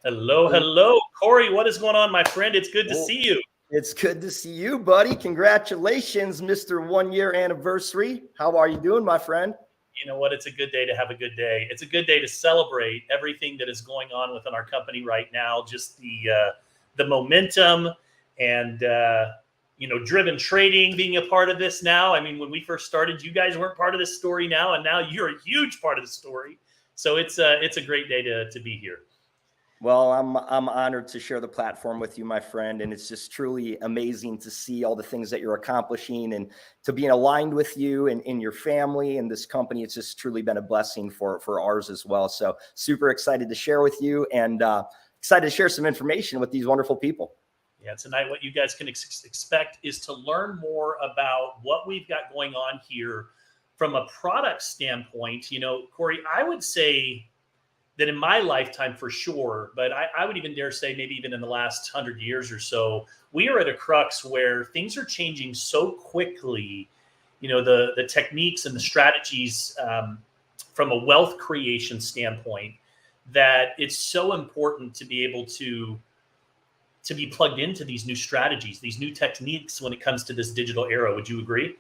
Hello, Cory. What is going on, my friend? It's good to see you. It's good to see you, buddy. Congratulations, Mr. 1 year anniversary. How are you doing, my friend? You know what? It's a good day to have a good day. It's a good day to celebrate everything that is going on within our company right now. Just the momentum and driven trading being a part of this now. I mean, when we first started, you guys weren't part of this story now, and now you're a huge part of the story. So it's a great day to be here. Well, I'm honored to share the platform with you, my friend, and it's just truly amazing to see all the things that you're accomplishing and to being aligned with you and in your family and this company. It's just truly been a blessing for ours as well. So super excited to share with you and excited to share some information with these wonderful people. Yeah, tonight what you guys can expect is to learn more about what we've got going on here from a product standpoint. You know, Cory, I would say that in my lifetime for sure, but I would even dare say maybe even in the last 100 years or so, we are at a crux where things are changing so quickly. You know, the techniques and the strategies from a wealth creation standpoint, that it's so important to be able to be plugged into these new strategies, these new techniques when it comes to this digital era. Would you agree?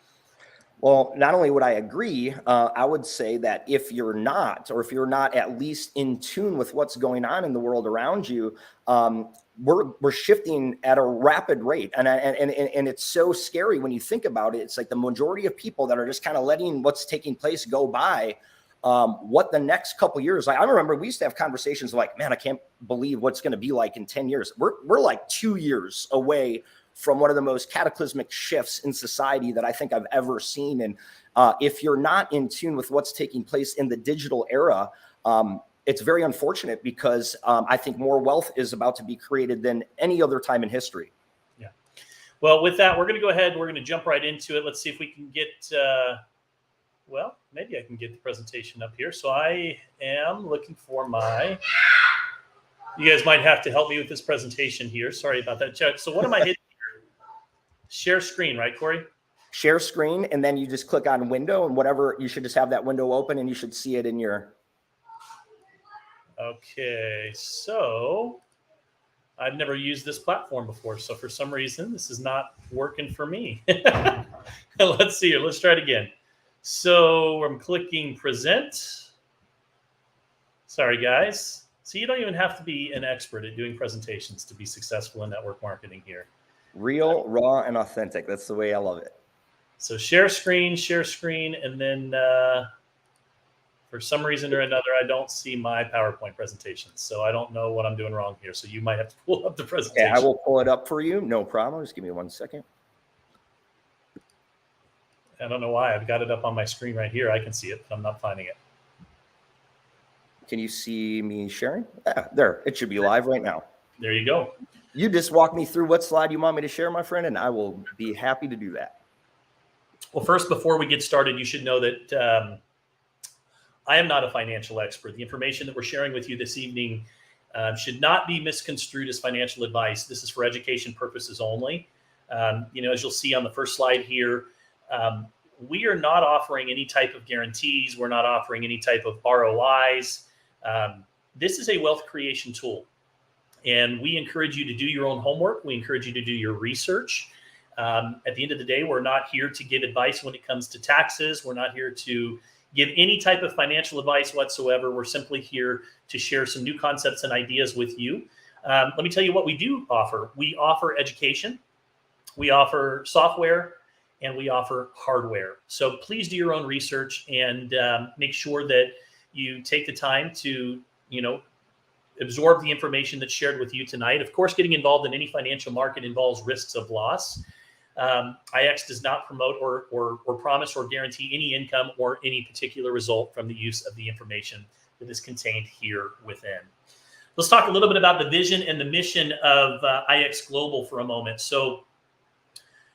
Well, not only would I agree, I would say that if you're not at least in tune with what's going on in the world around you, we're shifting at a rapid rate, and it's so scary when you think about it. It's like the majority of people that are just kind of letting what's taking place go by. What the next couple of years, I remember we used to have conversations like, man, I can't believe what's going to be like in 10 years. We're like 2 years away from one of the most cataclysmic shifts in society that I think I've ever seen. And if you're not in tune with what's taking place in the digital era, it's very unfortunate because I think more wealth is about to be created than any other time in history. Yeah. Well, with that, we're going to go ahead. We're going to jump right into it. Let's see if we can get, well, maybe I can get the presentation up here. So I am looking for you guys might have to help me with this presentation here. Sorry about that. So what am I hitting? Share screen, right, Cory? Share screen, and then you just click on window, and whatever, you should just have that window open, and you should see it in your. Okay, so I've never used this platform before, so for some reason this is not working for me. Let's see here. Let's try it again. So I'm clicking present. Sorry, guys. So you don't even have to be an expert at doing presentations to be successful in network marketing here. Real, raw, and authentic. That's the way I love it. So share screen, and then for some reason or another, I don't see my PowerPoint presentation. So I don't know what I'm doing wrong here. So you might have to pull up the presentation. Yeah, I will pull it up for you. No problem. Just give me 1 second. I don't know why. I've got it up on my screen right here. I can see it, but I'm not finding it. Can you see me sharing? Yeah, there. It should be live right now. There you go. You just walk me through what slide you want me to share, my friend, and I will be happy to do that. Well, first, before we get started, you should know that I am not a financial expert. The information that we're sharing with you this evening should not be misconstrued as financial advice. This is for education purposes only. As you'll see on the first slide here, we are not offering any type of guarantees. We're not offering any type of ROIs. This is a wealth creation tool. And we encourage you to do your own homework. We encourage you to do your research. At the end of the day, we're not here to give advice when it comes to taxes. We're not here to give any type of financial advice whatsoever. We're simply here to share some new concepts and ideas with you. Let me tell you what we do offer. We offer education, we offer software, and we offer hardware. So please do your own research and make sure that you take the time to, absorb the information that's shared with you tonight. Of course, getting involved in any financial market involves risks of loss. IX does not promote or promise or guarantee any income or any particular result from the use of the information that is contained here within. Let's talk a little bit about the vision and the mission of IX Global for a moment. So,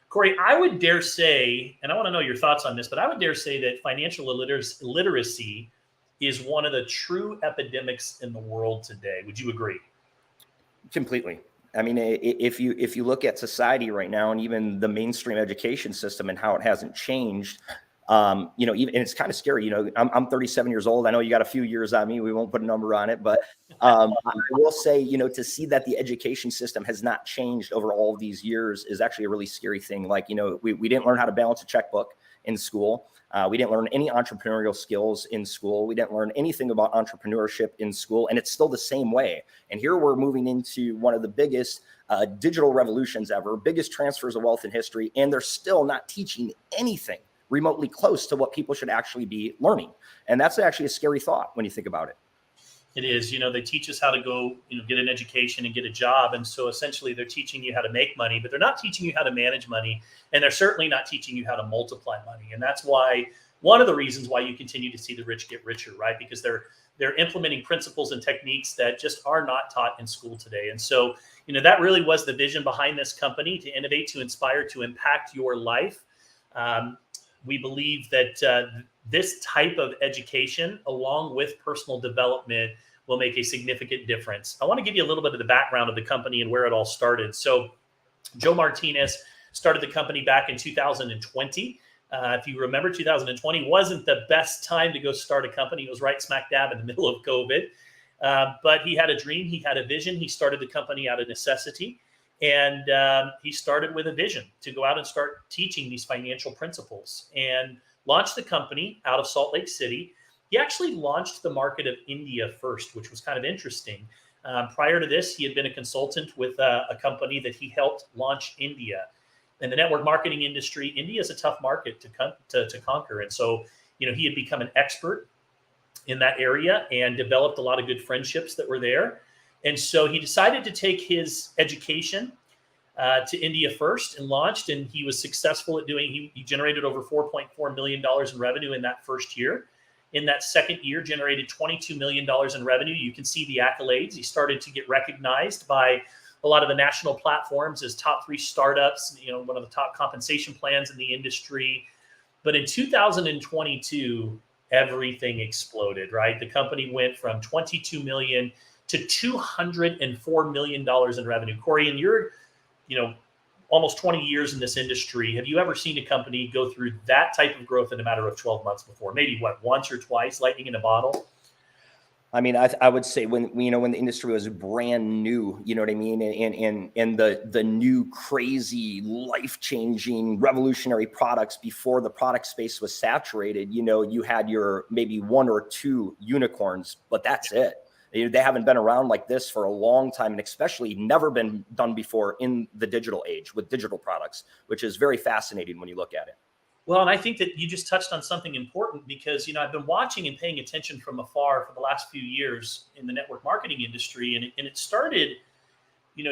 Cory, I would dare say, and I want to know your thoughts on this, but I would dare say that financial literacy is one of the true epidemics in the world today. Would you agree? Completely. I mean, if you look at society right now, and even the mainstream education system and how it hasn't changed, even, and it's kind of scary. I'm 37 years old. I know you got a few years on me. We won't put a number on it, but I will say, to see that the education system has not changed over all of these years is actually a really scary thing. Like, we didn't learn how to balance a checkbook in school. We didn't learn any entrepreneurial skills in school. We didn't learn anything about entrepreneurship in school, and it's still the same way. And here we're moving into one of the biggest digital revolutions ever, biggest transfers of wealth in history, and they're still not teaching anything remotely close to what people should actually be learning. And that's actually a scary thought when you think about it. It is. They teach us how to go, get an education and get a job. And so essentially they're teaching you how to make money, but they're not teaching you how to manage money. And they're certainly not teaching you how to multiply money. And that's why, one of the reasons why you continue to see the rich get richer, right? Because they're implementing principles and techniques that just are not taught in school today. And so, that really was the vision behind this company: to innovate, to inspire, to impact your life. We believe that this type of education, along with personal development, will make a significant difference. I want to give you a little bit of the background of the company and where it all started. So Joe Martinez started the company back in 2020. If you remember, 2020 wasn't the best time to go start a company. It was right smack dab in the middle of COVID. But he had a dream. He had a vision. He started the company out of necessity. And he started with a vision to go out and start teaching these financial principles, and launched the company out of Salt Lake City. He actually launched the market of India first, which was kind of interesting. Prior to this, he had been a consultant with a company that he helped launch India. In the network marketing industry, India is a tough market to conquer. And so, he had become an expert in that area and developed a lot of good friendships that were there. And so he decided to take his education to India first and launched, and he was successful at doing. He generated over $4.4 million in revenue in that first year. In that second year, generated $22 million in revenue. You can see the accolades. He started to get recognized by a lot of the national platforms as top 3 startups, one of the top compensation plans in the industry. But in 2022, everything exploded, right? The company went from 22 million to $204 million in revenue. Cory, in your, almost 20 years in this industry, have you ever seen a company go through that type of growth in a matter of 12 months before? Maybe once or twice, lightning in a bottle? I mean, I would say when the industry was brand new, you know what I mean? And the new crazy life-changing revolutionary products before the product space was saturated, you had your maybe 1 or 2 unicorns, but that's it. They haven't been around like this for a long time, and especially never been done before in the digital age with digital products, which is very fascinating when you look at it. Well, and I think that you just touched on something important because, I've been watching and paying attention from afar for the last few years in the network marketing industry. And it started,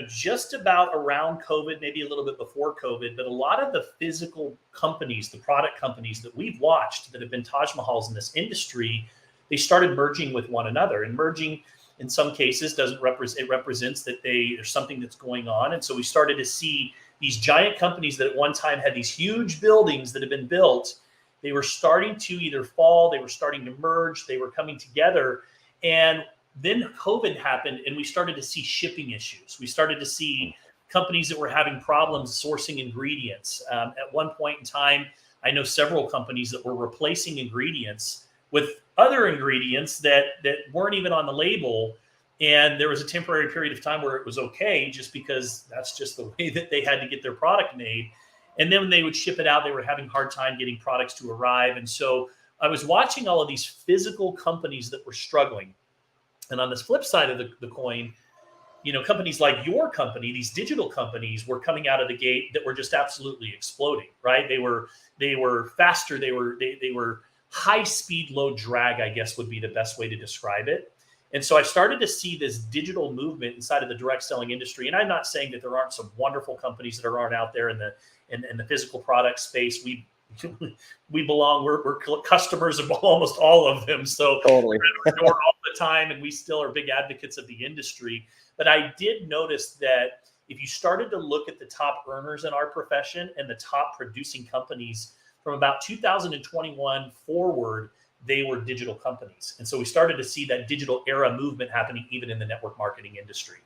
just about around COVID, maybe a little bit before COVID. But a lot of the physical companies, the product companies that we've watched that have been Taj Mahals in this industry, they started merging with one another. And merging, in some cases, represents that there's something that's going on. And so we started to see these giant companies that at one time had these huge buildings that had been built. They were starting to either fall, they were starting to merge, they were coming together. And then COVID happened, and we started to see shipping issues. We started to see companies that were having problems sourcing ingredients. At one point in time, I know several companies that were replacing ingredients with other ingredients that weren't even on the label. And there was a temporary period of time where it was okay, just because that's just the way that they had to get their product made. And then when they would ship it out, they were having a hard time getting products to arrive. And so I was watching all of these physical companies that were struggling. And on this flip side of the coin, companies like your company, these digital companies, were coming out of the gate that were just absolutely exploding, right? They were faster. They were high speed, low drag, I guess would be the best way to describe it. And so I started to see this digital movement inside of the direct selling industry. And I'm not saying that there aren't some wonderful companies that aren't out there in the physical product space. We're customers of almost all of them. So totally. We're at the door all the time, and we still are big advocates of the industry. But I did notice that if you started to look at the top earners in our profession and the top producing companies from about 2021 forward, they were digital companies. And so we started to see that digital era movement happening even in the network marketing industry.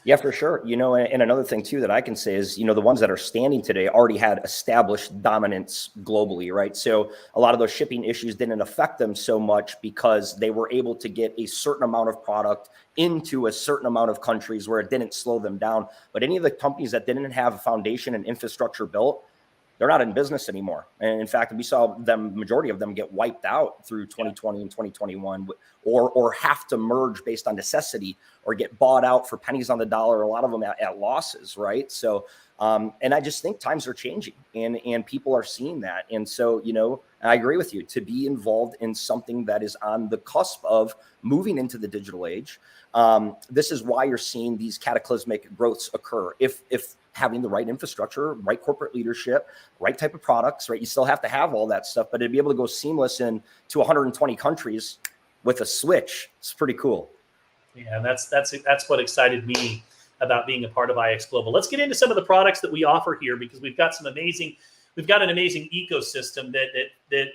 Yeah, for sure. And another thing too that I can say is, the ones that are standing today already had established dominance globally, right? So a lot of those shipping issues didn't affect them so much because they were able to get a certain amount of product into a certain amount of countries where it didn't slow them down. But any of the companies that didn't have a foundation and infrastructure built, they're not in business anymore. And in fact, we saw majority of them get wiped out through 2020 and 2021, or have to merge based on necessity, or get bought out for pennies on the dollar, a lot of them at losses, right? So, and I just think times are changing, and people are seeing that. And so, I agree with you, to be involved in something that is on the cusp of moving into the digital age. This is why you're seeing these cataclysmic growths occur. If having the right infrastructure, right corporate leadership, right type of products, right? You still have to have all that stuff, but to be able to go seamless into 120 countries with a switch, it's pretty cool. Yeah, and that's what excited me about being a part of IX Global. Let's get into some of the products that we offer here, because we've got an amazing ecosystem that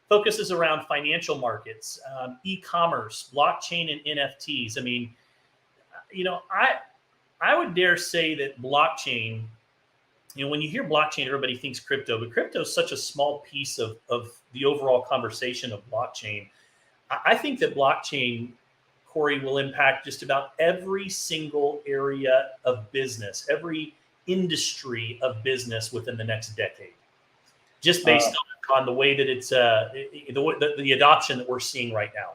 focuses around financial markets, e-commerce, blockchain, and NFTs. I mean, I would dare say that blockchain, when you hear blockchain, everybody thinks crypto, but crypto is such a small piece of the overall conversation of blockchain. I think that blockchain, Cory, will impact just about every single area of business, every industry of business within the next decade, just based on the way that it's the adoption that we're seeing right now.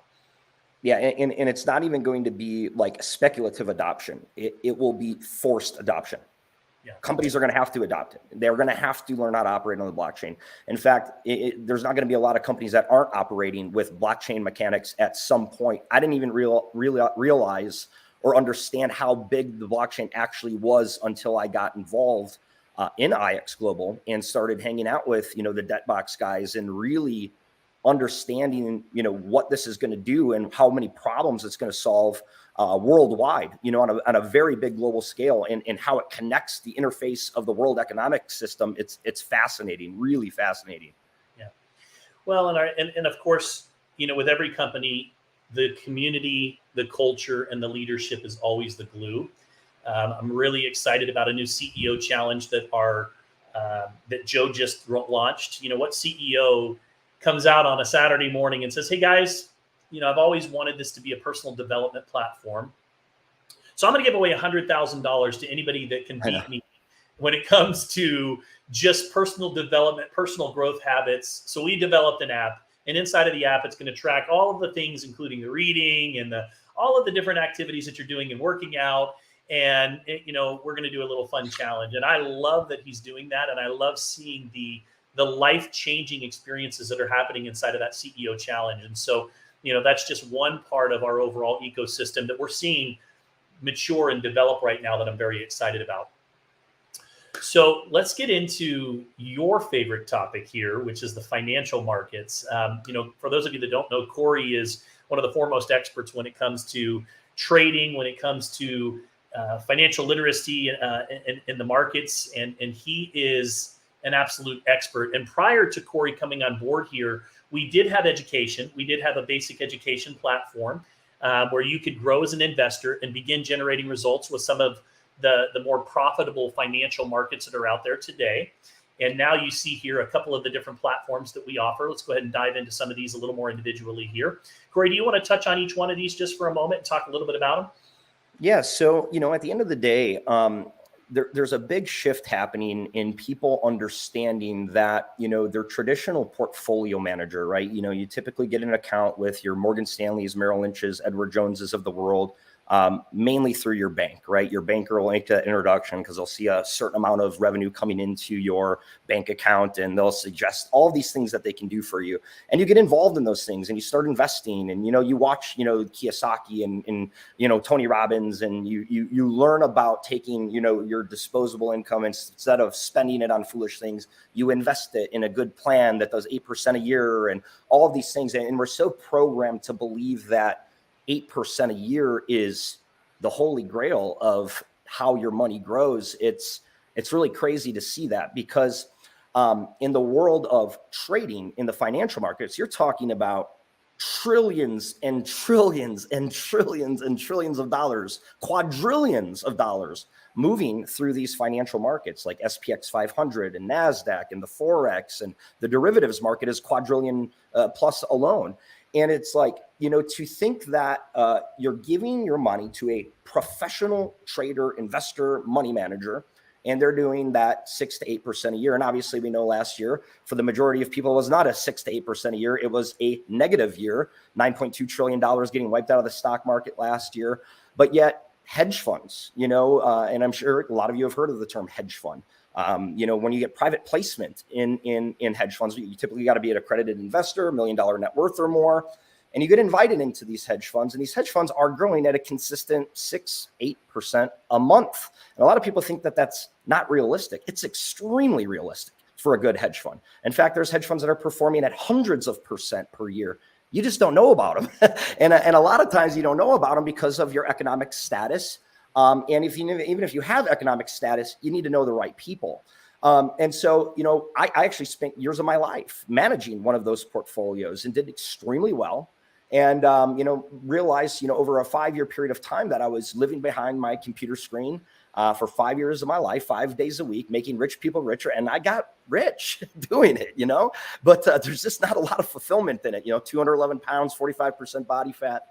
Yeah, and it's not even going to be like speculative adoption. It will be forced adoption. Yeah. Companies are going to have to adopt it. They're going to have to learn how to operate on the blockchain. In fact, there's not going to be a lot of companies that aren't operating with blockchain mechanics at some point. I didn't even realize or understand how big the blockchain actually was until I got involved in IX Global and started hanging out with, the DebtBox guys, and really understanding, what this is going to do and how many problems it's going to solve worldwide, on a very big global scale, and how it connects the interface of the world economic system. It's fascinating, really fascinating. Yeah. Well, and of course, with every company, the community, the culture, and the leadership is always the glue. I'm really excited about a new CEO challenge that Joe just launched. What CEO comes out on a Saturday morning and says, "Hey guys, I've always wanted this to be a personal development platform. So I'm going to give away $100,000 to anybody that can beat me when it comes to just personal development, personal growth habits." So we developed an app, and inside of the app, it's going to track all of the things, including the reading and all of the different activities that you're doing and working out. And, we're going to do a little fun challenge. And I love that he's doing that. And I love seeing the life-changing experiences that are happening inside of that CEO challenge. And so, that's just one part of our overall ecosystem that we're seeing mature and develop right now that I'm very excited about. So let's get into your favorite topic here, which is the financial markets. For those of you that don't know, Cory is one of the foremost experts when it comes to trading, when it comes to financial literacy in the markets, and he is an absolute expert. And prior to Cory coming on board here, we did have education. We did have a basic education platform where you could grow as an investor and begin generating results with some of the more profitable financial markets that are out there today. And now you see here a couple of the different platforms that we offer. Let's go ahead and dive into some of these a little more individually here. Cory, do you want to touch on each one of these just for a moment and talk a little bit about them? Yeah. So, at the end of the day, there's a big shift happening in people understanding that, their traditional portfolio manager, right? You typically get an account with your Morgan Stanley's, Merrill Lynch's, Edward Jones's of the world, mainly through your bank, right? Your banker will make that introduction because they'll see a certain amount of revenue coming into your bank account, and they'll suggest all these things that they can do for you. And you get involved in those things, and you start investing, and, you watch, Kiyosaki and Tony Robbins, and you learn about taking, your disposable income, instead of spending it on foolish things, you invest it in a good plan that does 8% a year and all of these things. And we're so programmed to believe that 8% a year is the holy grail of how your money grows. It's really crazy to see that, because in the world of trading in the financial markets, you're talking about trillions and trillions and trillions and trillions of dollars, quadrillions of dollars moving through these financial markets like SPX 500 and NASDAQ and the Forex, and the derivatives market is quadrillion plus alone. And it's like, to think that you're giving your money to a professional trader, investor, money manager, and they're doing that 6 to 8% a year. And obviously we know last year for the majority of people, it was not a 6 to 8% a year. It was a negative year, $9.2 trillion getting wiped out of the stock market last year. But yet hedge funds, and I'm sure a lot of you have heard of the term hedge fund. When you get private placement in hedge funds, you typically got to be an accredited investor, $1 million net worth or more. And you get invited into these hedge funds, and these hedge funds are growing at a consistent 6, 8% a month. And a lot of people think that that's not realistic. It's extremely realistic for a good hedge fund. In fact, there's hedge funds that are performing at hundreds of percent per year. You just don't know about them. and a lot of times you don't know about them because of your economic status. And even if you have economic status, you need to know the right people. And so, I actually spent years of my life managing one of those portfolios and did extremely well. And, realized, over a 5-year period of time that I was living behind my computer screen for 5 years of my life, 5 days a week, making rich people richer. And I got rich doing it, but there's just not a lot of fulfillment in it, 211 pounds, 45% body fat.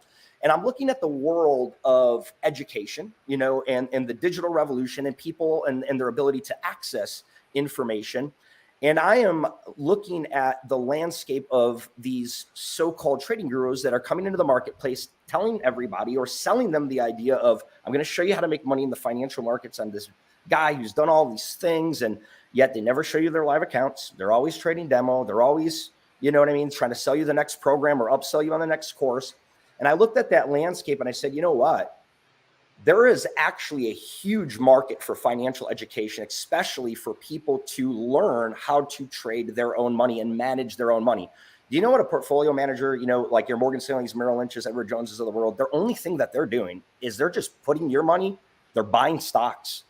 And I'm looking at the world of education, and the digital revolution and people and their ability to access information. And I am looking at the landscape of these so-called trading gurus that are coming into the marketplace, telling everybody or selling them the idea of, I'm going to show you how to make money in the financial markets. I'm this guy who's done all these things, and yet they never show you their live accounts. They're always trading demo. They're always, trying to sell you the next program or upsell you on the next course. And I looked at that landscape and I said, you know what? There is actually a huge market for financial education, especially for people to learn how to trade their own money and manage their own money. Do you know what a portfolio manager, like your Morgan Stanley's, Merrill Lynch's, Edward Jones's of the world, their only thing that they're doing is they're just putting your money, they're buying stocks.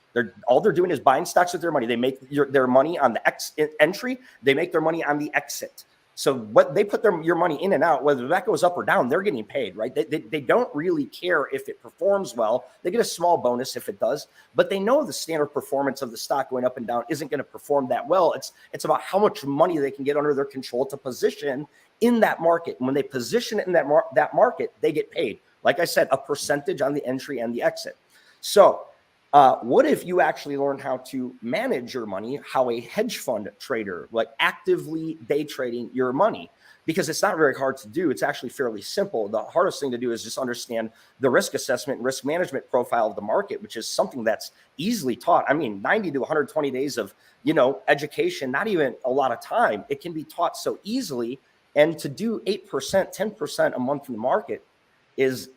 All they're doing is buying stocks with their money. They make their money on the entry. They make their money on the exit. So what they put your money in and out, whether that goes up or down, they're getting paid, right? They don't really care if it performs well. They get a small bonus if it does, but they know the standard performance of the stock going up and down isn't going to perform that well. It's about how much money they can get under their control to position in that market. And when they position it in that market, they get paid. Like I said, a percentage on the entry and the exit. So what if you actually learn how to manage your money, how a hedge fund trader, like actively day trading your money? Because it's not very hard to do. It's actually fairly simple. The hardest thing to do is just understand the risk assessment and risk management profile of the market, which is something that's easily taught. I mean, 90 to 120 days of, education, not even a lot of time. It can be taught so easily. And to do 8%, 10% a month in the market is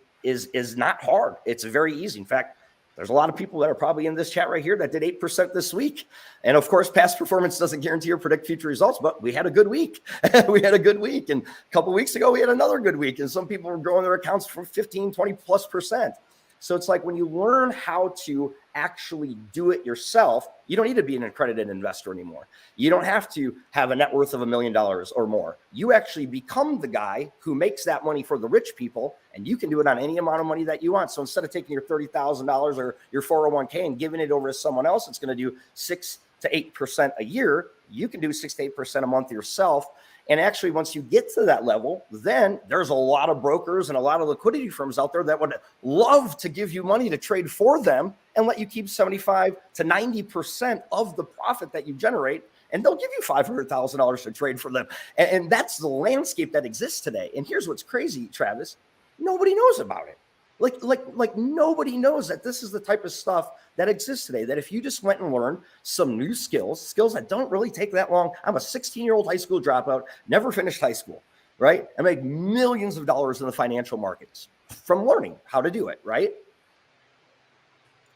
not hard. It's very easy. In fact, there's a lot of people that are probably in this chat right here that did 8% this week. And of course, past performance doesn't guarantee or predict future results, but we had a good week. We had a good week. And a couple of weeks ago, we had another good week. And some people were growing their accounts for 15, 20+%. So it's like when you learn how to actually do it yourself, you don't need to be an accredited investor anymore. You don't have to have a net worth of $1 million or more. You actually become the guy who makes that money for the rich people, and you can do it on any amount of money that you want. So instead of taking your $30,000 or your 401k and giving it over to someone else, it's going to do 6 to 8% a year. You can do 6 to 8% a month yourself. And actually, once you get to that level, then there's a lot of brokers and a lot of liquidity firms out there that would love to give you money to trade for them and let you keep 75 to 90% of the profit that you generate. And they'll give you $500,000 to trade for them. And that's the landscape that exists today. And here's what's crazy, Travis. Nobody knows about it. Like nobody knows that this is the type of stuff that exists today, that if you just went and learned some new skills that don't really take that long. I'm a 16-year-old high school dropout, never finished high school, right? I make millions of dollars in the financial markets from learning how to do it, right?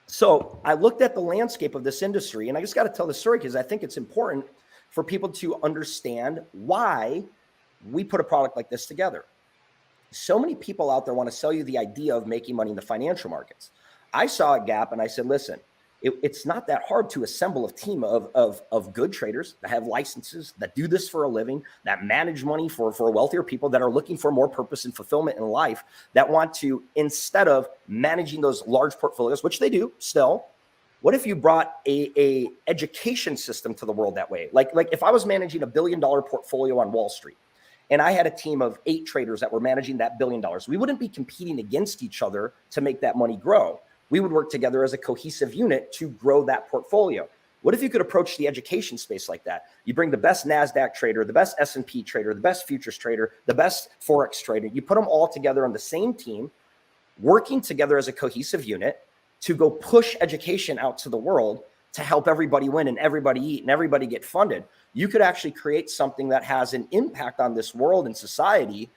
So I looked at the landscape of this industry, and I just got to tell the story because I think it's important for people to understand why we put a product like this together. So many people out there want to sell you the idea of making money in the financial markets. I saw a gap and I said, listen, it's not that hard to assemble a team of good traders that have licenses, that do this for a living, that manage money for wealthier people that are looking for more purpose and fulfillment in life, that want to, instead of managing those large portfolios, which they do still, what if you brought a education system to the world that way? Like if I was managing $1 billion portfolio on Wall Street, and I had a team of 8 traders that were managing that $1 billion, we wouldn't be competing against each other to make that money grow. We would work together as a cohesive unit to grow that portfolio. What if you could approach the education space like that? You bring the best NASDAQ trader, the best S&P trader, the best futures trader, the best Forex trader. You put them all together on the same team, working together as a cohesive unit to go push education out to the world to help everybody win and everybody eat and everybody get funded. You could actually create something that has an impact on this world and society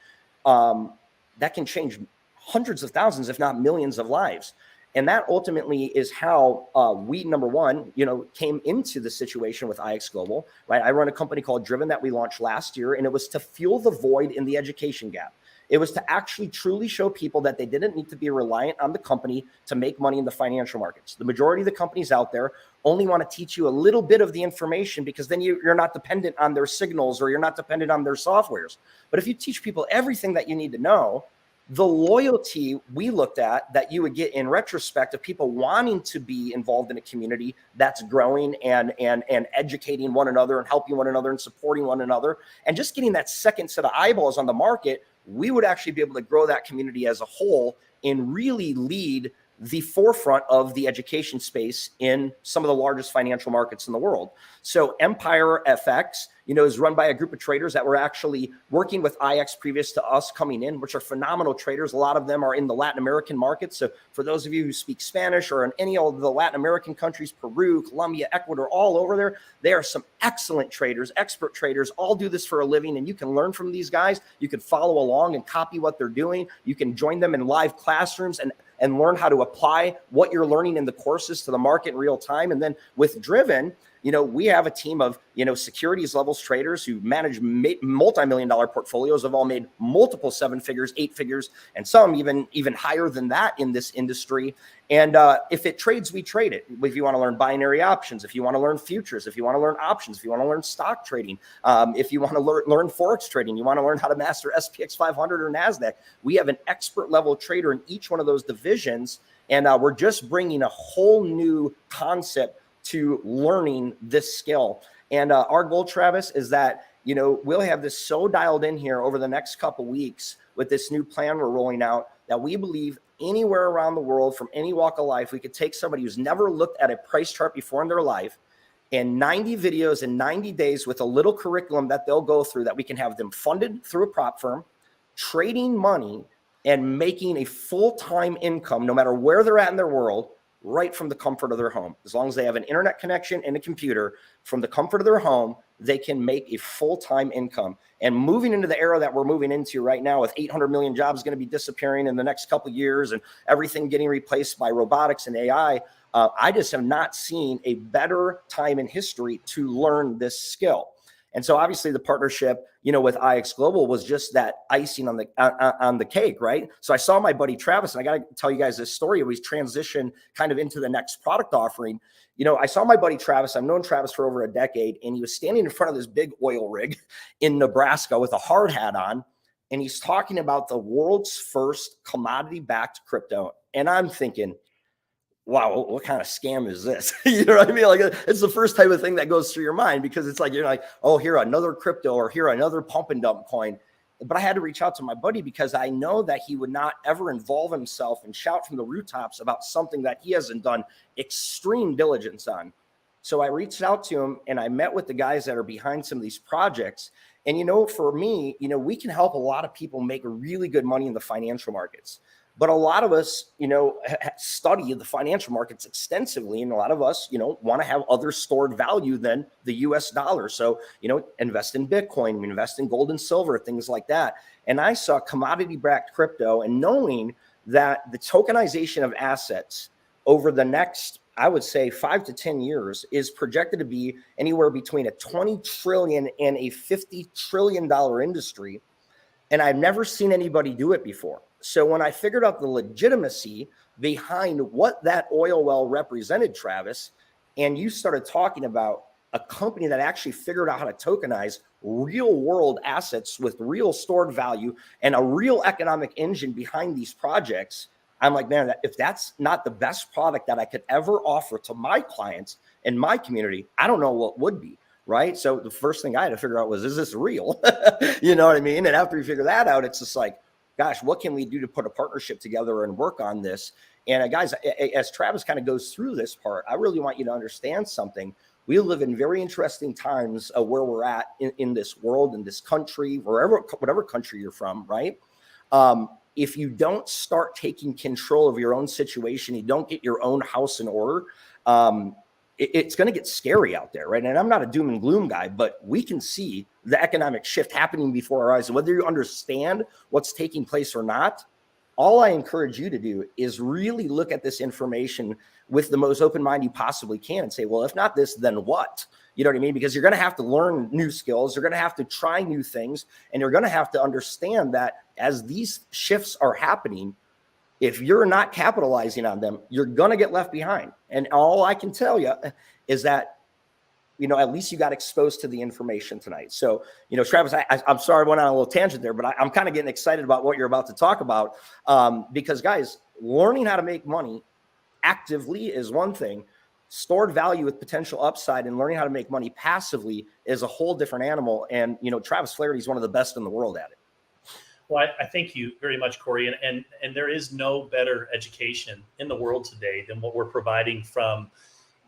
that can change hundreds of thousands, if not millions of lives. And that ultimately is how we, number one, came into the situation with IX Global, right? I run a company called Driven that we launched last year, and it was to fill the void in the education gap. It was to actually truly show people that they didn't need to be reliant on the company to make money in the financial markets. The majority of the companies out there only want to teach you a little bit of the information because then you're not dependent on their signals or you're not dependent on their softwares. But if you teach people everything that you need to know, the loyalty we looked at that you would get in retrospect of people wanting to be involved in a community that's growing and educating one another and helping one another and supporting one another and just getting that second set of eyeballs on the market, we would actually be able to grow that community as a whole and really lead the forefront of the education space in some of the largest financial markets in the world. So Empire FX, is run by a group of traders that were actually working with IX previous to us coming in, which are phenomenal traders. A lot of them are in the Latin American markets. So for those of you who speak Spanish or in any of the Latin American countries, Peru, Colombia, Ecuador, all over there, they are some excellent traders, expert traders, all do this for a living. And you can learn from these guys. You can follow along and copy what they're doing. You can join them in live classrooms and learn how to apply what you're learning in the courses to the market in real time. And then with Driven, we have a team of, securities levels traders who manage multi-million-dollar portfolios, have all made multiple 7 figures, 8 figures, and some even higher than that in this industry. And if it trades, we trade it. If you want to learn binary options, if you want to learn futures, if you want to learn options, if you want to learn stock trading, if you want to learn Forex trading, you want to learn how to master SPX 500 or NASDAQ, we have an expert level trader in each one of those divisions. And we're just bringing a whole new concept to learning this skill. And our goal, Travis, is that, we'll have this so dialed in here over the next couple weeks with this new plan we're rolling out that we believe anywhere around the world from any walk of life, we could take somebody who's never looked at a price chart before in their life and 90 videos in 90 days with a little curriculum that they'll go through that we can have them funded through a prop firm, trading money and making a full-time income no matter where they're at in their world, right from the comfort of their home. As long as they have an internet connection and a computer, from the comfort of their home, they can make a full-time income. And moving into the era that we're moving into right now with 800 million jobs going to be disappearing in the next couple of years and everything getting replaced by robotics and AI, I just have not seen a better time in history to learn this skill. And so obviously the partnership, with IX Global was just that icing on the cake, right? So I saw my buddy Travis, and I got to tell you guys this story. He's transitioned kind of into the next product offering. I saw my buddy Travis. I've known Travis for over a decade, and he was standing in front of this big oil rig in Nebraska with a hard hat on, and he's talking about the world's first commodity-backed crypto. And I'm thinking, wow, what kind of scam is this? You know what I mean? Like, it's the first type of thing that goes through your mind because it's like, you're like, oh, here, another crypto or here, another pump and dump coin. But I had to reach out to my buddy because I know that he would not ever involve himself and shout from the rooftops about something that he hasn't done extreme diligence on. So I reached out to him and I met with the guys that are behind some of these projects. And, for me, we can help a lot of people make really good money in the financial markets. But a lot of us, study the financial markets extensively. And a lot of us, want to have other stored value than the US dollar. So, invest in Bitcoin, invest in gold and silver, things like that. And I saw commodity-backed crypto and knowing that the tokenization of assets over the next, I would say 5 to 10 years is projected to be anywhere between a 20 trillion and a $50 trillion industry. And I've never seen anybody do it before. So when I figured out the legitimacy behind what that oil well represented, Travis, and you started talking about a company that actually figured out how to tokenize real world assets with real stored value and a real economic engine behind these projects, I'm like, man, if that's not the best product that I could ever offer to my clients in my community, I don't know what would be. Right. So the first thing I had to figure out was, is this real? You know what I mean? And after you figure that out, it's just like, gosh, what can we do to put a partnership together and work on this? And guys, as Travis kind of goes through this part, I really want you to understand something. We live in very interesting times where we're at in this world, in this country, whatever country you're from, right? If you don't start taking control of your own situation, you don't get your own house in order, it's going to get scary out there, right? And I'm not a doom and gloom guy, but we can see the economic shift happening before our eyes. Whether you understand what's taking place or not, all I encourage you to do is really look at this information with the most open mind you possibly can and say, well, if not this, then what? You know what I mean? Because you're going to have to learn new skills. You're going to have to try new things. And you're going to have to understand that as these shifts are happening, if you're not capitalizing on them, you're going to get left behind. And all I can tell you is that, you know, at least you got exposed to the information tonight. So, you know, Travis, I'm sorry I went on a little tangent there, but I'm kind of getting excited about what you're about to talk about because, guys, learning how to make money actively is one thing. Stored value with potential upside and learning how to make money passively is a whole different animal. And, you know, Travis Flaherty is one of the best in the world at it. Well, I thank you very much, Cory. And there is no better education in the world today than what we're providing from,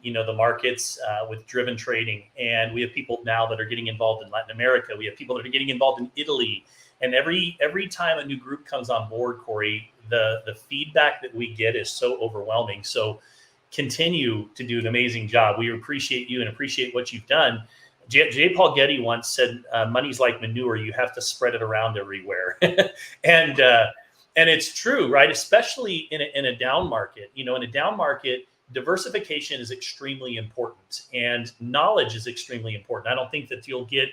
you know, the markets with driven trading. And we have people now that are getting involved in Latin America. We have people that are getting involved in Italy. And every time a new group comes on board, Cory, the feedback that we get is so overwhelming. So continue to do an amazing job. We appreciate you and appreciate what you've done. J. Paul Getty once said, money's like manure. You have to spread it around everywhere. and it's true, right? Especially in a down market. You know, in a down market, diversification is extremely important and knowledge is extremely important. I don't think that you'll get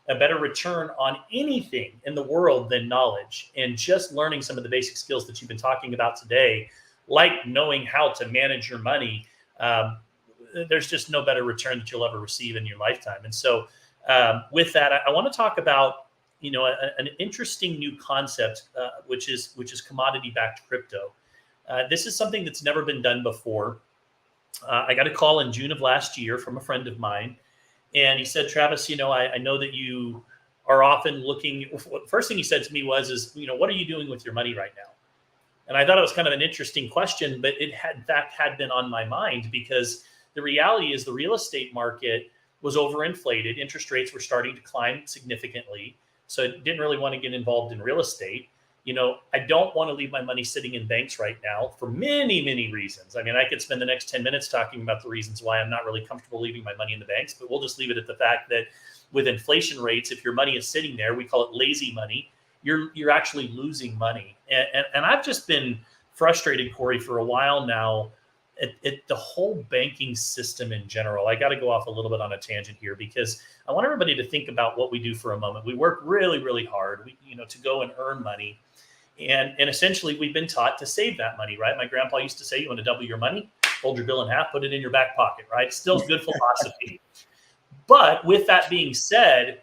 a better return on anything in the world than knowledge, and just learning some of the basic skills that you've been talking about today, like knowing how to manage your money. There's just no better return that you'll ever receive in your lifetime. And so with that, I want to talk about, you know, an interesting new concept, which is commodity-backed crypto. This is something that's never been done before. I got a call in June of last year from a friend of mine, and he said, Travis, you know, I know that you are often looking. First thing he said to me was, you know, what are you doing with your money right now? And I thought it was kind of an interesting question, but it had, in fact, had been on my mind because the reality is the real estate market was overinflated. Interest rates were starting to climb significantly. So I didn't really want to get involved in real estate. You know, I don't want to leave my money sitting in banks right now for many, many reasons. I mean, I could spend the next 10 minutes talking about the reasons why I'm not really comfortable leaving my money in the banks, but we'll just leave it at the fact that with inflation rates, if your money is sitting there, we call it lazy money, you're actually losing money. And I've just been frustrated, Cory, for a while now at the whole banking system in general. I got to go off a little bit on a tangent here because I want everybody to think about what we do for a moment. We work really, really hard, to go and earn money. And essentially we've been taught to save that money, right? My grandpa used to say, you want to double your money, fold your bill in half, put it in your back pocket, right? Still good philosophy. But with that being said,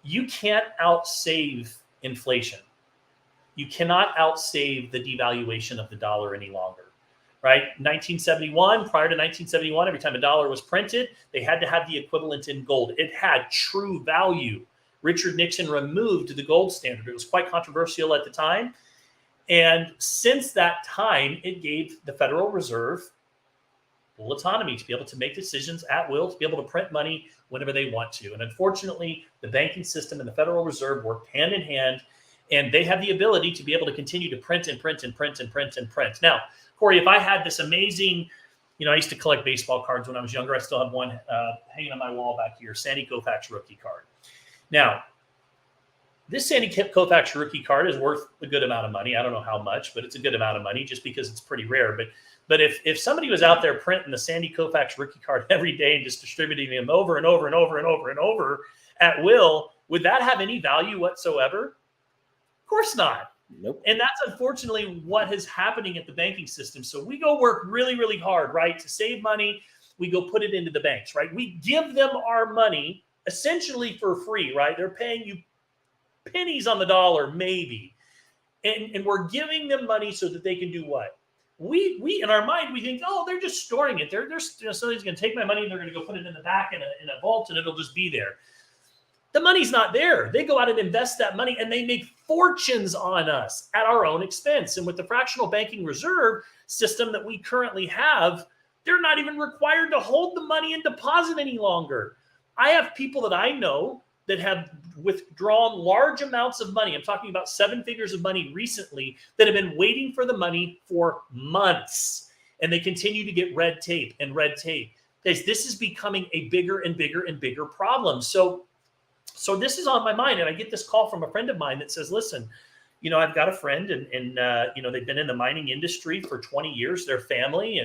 you can't outsave inflation. You cannot outsave the devaluation of the dollar any longer. Right? 1971, prior to 1971, every time a dollar was printed, they had to have the equivalent in gold. It had true value. Richard Nixon removed the gold standard. It was quite controversial at the time. And since that time, it gave the Federal Reserve full autonomy to be able to make decisions at will, to be able to print money whenever they want to. And unfortunately, the banking system and the Federal Reserve worked hand in hand, and they have the ability to be able to continue to print and print and print and print and print. Now, Cory, if I had this amazing, I used to collect baseball cards when I was younger. I still have one hanging on my wall back here, Sandy Koufax rookie card. Now, this Sandy Koufax rookie card is worth a good amount of money. I don't know how much, but it's a good amount of money just because it's pretty rare. But if somebody was out there printing the Sandy Koufax rookie card every day and just distributing them over and over and over and over and over at will, would that have any value whatsoever? Of course not. Nope. And that's unfortunately what is happening at the banking system. So we go work really, really hard, right, to save money. We go put it into the banks, right? We give them our money essentially for free, right? They're paying you pennies on the dollar, maybe. And we're giving them money so that they can do what? We in our mind, we think, oh, they're just storing it. They're somebody's going to take my money and they're going to go put it in the back in a vault and it'll just be there. The money's not there. They go out and invest that money and they make fortunes on us at our own expense. And with the fractional banking reserve system that we currently have, they're not even required to hold the money in deposit any longer. I have people that I know that have withdrawn large amounts of money. I'm talking about 7 figures of money recently that have been waiting for the money for months. And they continue to get red tape and red tape. Guys, this is becoming a bigger and bigger and bigger problem. So this is on my mind, and I get this call from a friend of mine that says, listen, I've got a friend and they've been in the mining industry for 20 years, their family,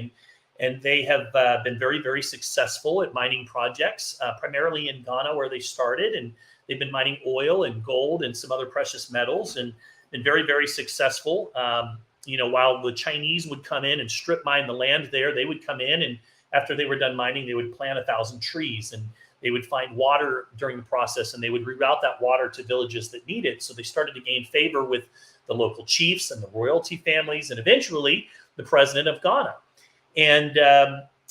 and they have been very, very successful at mining projects, primarily in Ghana where they started, and they've been mining oil and gold and some other precious metals and been very, very successful. While the Chinese would come in and strip mine the land there, they would come in, and after they were done mining, they would plant 1,000 trees, and they would find water during the process, and they would reroute that water to villages that need it. So they started to gain favor with the local chiefs and the royalty families, and eventually the president of Ghana. And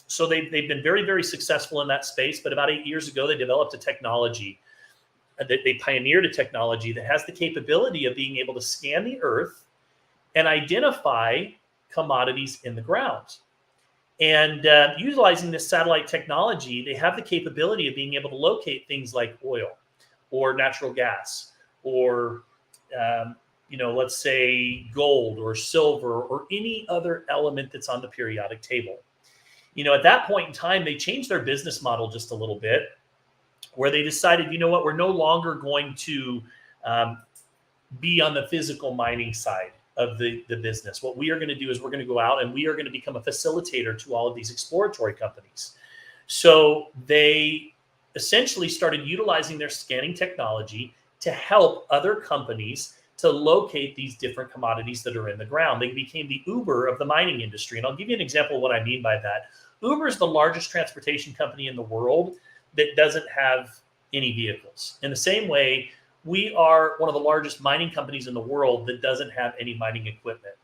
so they've been very, very successful in that space. But about 8 years ago, they developed a technology that they pioneered a technology that has the capability of being able to scan the earth and identify commodities in the ground. And utilizing this satellite technology, they have the capability of being able to locate things like oil or natural gas or, let's say gold or silver or any other element that's on the periodic table. At that point in time, they changed their business model just a little bit, where they decided, we're no longer going to be on the physical mining side of the business. What we are going to do is we're going to go out and we are going to become a facilitator to all of these exploratory companies. So they essentially started utilizing their scanning technology to help other companies to locate these different commodities that are in the ground. They became the Uber of the mining industry. And I'll give you an example of what I mean by that. Uber is the largest transportation company in the world that doesn't have any vehicles. In the same way, we are one of the largest mining companies in the world that doesn't have any mining equipment.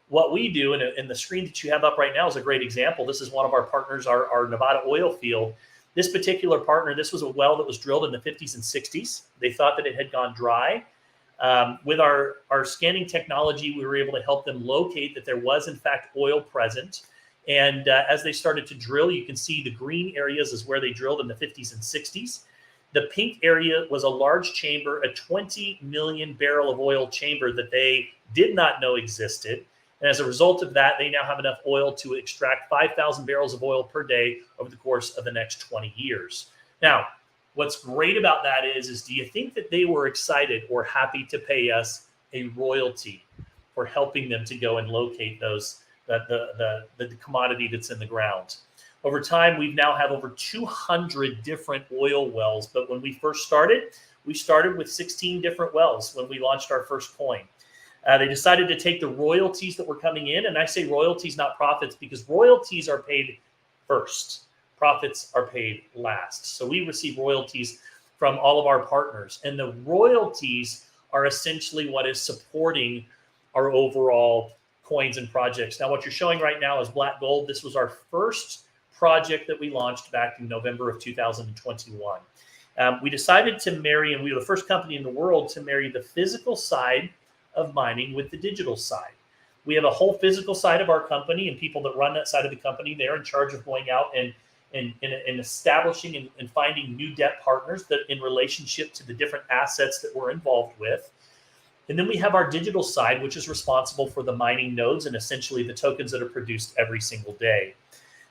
What we do, and the screen that you have up right now is a great example. This is one of our partners, our Nevada oil field. This particular partner, this was a well that was drilled in the 50s and 60s. They thought that it had gone dry. With our scanning technology, we were able to help them locate that there was, in fact, oil present. And as they started to drill, you can see the green areas is where they drilled in the 50s and 60s. The pink area was a large chamber, a 20 million barrel of oil chamber that they did not know existed. And as a result of that, they now have enough oil to extract 5,000 barrels of oil per day over the course of the next 20 years. Now, what's great about that is do you think that they were excited or happy to pay us a royalty for helping them to go and locate those the commodity that's in the ground? Over time, we've now have over 200 different oil wells. But when we first started, we started with 16 different wells when we launched our first coin. They decided to take the royalties that were coming in. And I say royalties, not profits, because royalties are paid first. Profits are paid last. So we receive royalties from all of our partners. And the royalties are essentially what is supporting our overall coins and projects. Now, what you're showing right now is black gold. This was our first project that we launched back in November of 2021. We decided to marry, and we were the first company in the world to marry the physical side of mining with the digital side. We have a whole physical side of our company, and people that run that side of the company, they're in charge of going out and establishing and finding new debt partners that in relationship to the different assets that we're involved with. And then we have our digital side, which is responsible for the mining nodes and essentially the tokens that are produced every single day.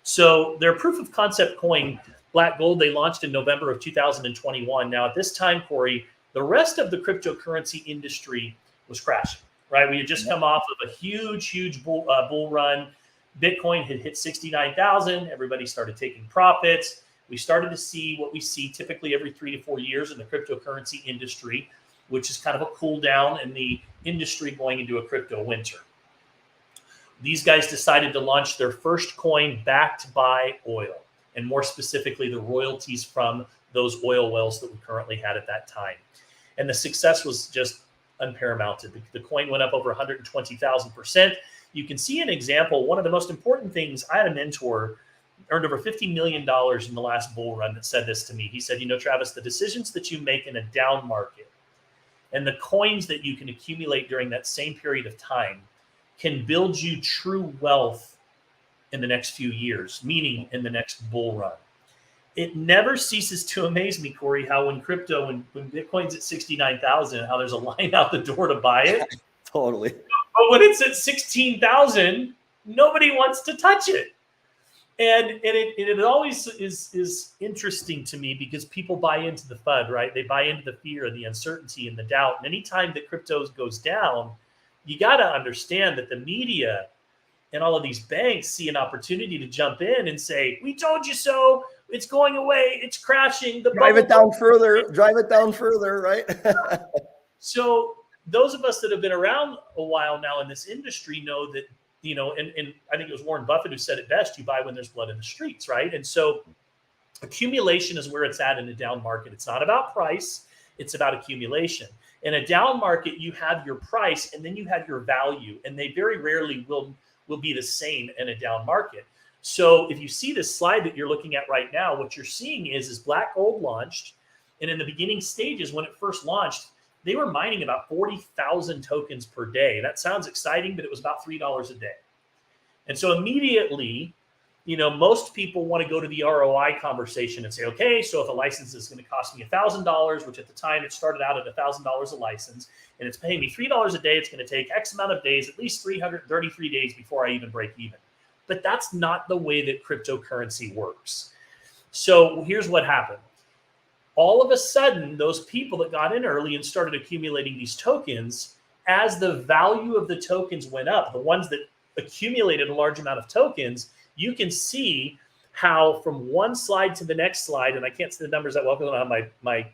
So their proof of concept coin, Black Gold, they launched in November of 2021. Now, at this time, Cory, the rest of the cryptocurrency industry was crashing, right? We had just come off of a huge bull run. Bitcoin had hit 69,000. Everybody started taking profits. We started to see what we see typically every 3 to 4 years in the cryptocurrency industry, which is kind of a cool down in the industry going into a crypto winter. These guys decided to launch their first coin backed by oil, and more specifically, the royalties from those oil wells that we currently had at that time. And the success was just unparamounted. The coin went up over 120,000%. You can see an example. One of the most important things, I had a mentor, earned over $50 million in the last bull run, that said this to me. He said, Travis, the decisions that you make in a down market and the coins that you can accumulate during that same period of time can build you true wealth in the next few years, meaning in the next bull run. It never ceases to amaze me, Cory, how when Bitcoin's at 69,000, how there's a line out the door to buy it. Totally. But when it's at 16,000, nobody wants to touch it. And it always is interesting to me because people buy into the FUD, right? They buy into the fear, the uncertainty, and the doubt. And anytime that crypto goes down, you got to understand that the media and all of these banks see an opportunity to jump in and say, we told you so. It's going away. It's crashing. Drive it down further, right? So those of us that have been around a while now in this industry know that, and I think it was Warren Buffett who said it best, you buy when there's blood in the streets, right? And so accumulation is where it's at in a down market. It's not about price. It's about accumulation. In a down market, you have your price and then you have your value, and they very rarely will be the same in a down market. So if you see this slide that you're looking at right now, what you're seeing is Black Gold launched, and in the beginning stages, when it first launched, they were mining about 40,000 tokens per day. That sounds exciting, but it was about $3 a day. And so immediately, most people want to go to the ROI conversation and say, okay, so if a license is going to cost me $1,000, which at the time it started out at $1,000 a license, and it's paying me $3 a day, it's going to take X amount of days, at least 333 days before I even break even. But that's not the way that cryptocurrency works. So here's what happened. All of a sudden, those people that got in early and started accumulating these tokens, as the value of the tokens went up, the ones that accumulated a large amount of tokens, you can see how from one slide to the next slide, and I can't see the numbers that well because I don't have my